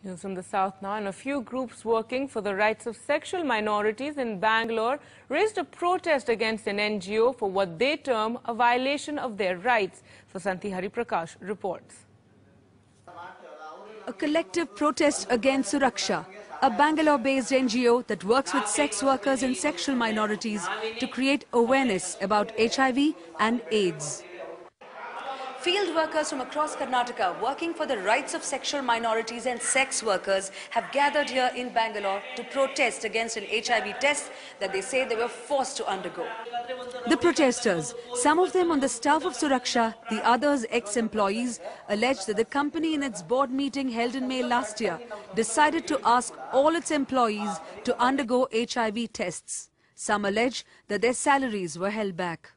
News from the south now, and a few groups working for the rights of sexual minorities in Bangalore raised a protest against an NGO for what they term a violation of their rights. Vasanthi Hariprakash reports. A collective protest against Suraksha, a Bangalore-based NGO that works with sex workers and sexual minorities to create awareness about HIV and AIDS. Field workers from across Karnataka working for the rights of sexual minorities and sex workers have gathered here in Bangalore to protest against an HIV test that they say they were forced to undergo. The protesters, some of them on the staff of Suraksha, the others ex-employees, alleged that the company in its board meeting held in May last year decided to ask all its employees to undergo HIV tests. Some allege that their salaries were held back.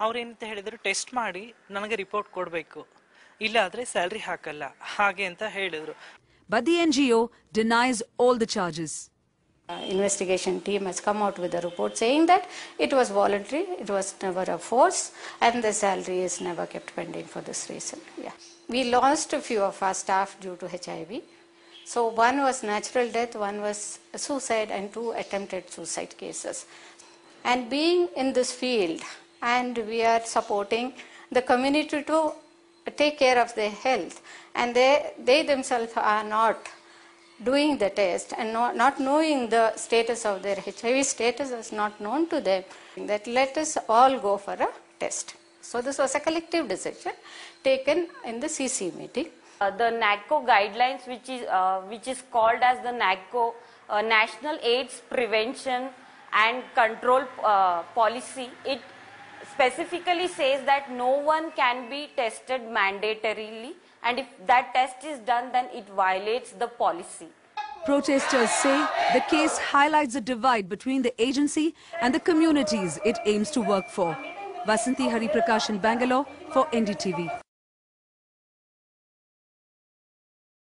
ಅವರೇನಂತ ಹೇಳಿದ್ರು test ಮಾಡಿ ನನಗೆ report ಕೊಡಬೇಕು ಇಲ್ಲಾದ್ರೆ salary ಹಾಕಲ್ಲ ಹಾಗೆ ಅಂತ ಹೇಳಿದ್ರು. But the NGO denies all the charges. Investigation team has come out with a report saying that it was voluntary, it was never a force, and the salary is never kept pending for this reason. Yeah. We lost a few of our staff due to HIV. So one was natural death, one was suicide, and 2 attempted suicide cases. And being in this field, and we are supporting the community to take care of their health, and they themselves are not doing the test and not knowing the status of their HIV status is not known to them, that let us all go for a test. So this was a collective decision taken in the CC meeting. The NACO guidelines, which is called as the NACO National AIDS Prevention and Control Policy, it specifically says that no one can be tested mandatorily, and if that test is done, then it violates the policy. Protesters say the case highlights the divide between the agency and the communities it aims to work for. Vasanthi Hariprakash in Bangalore for NDTV.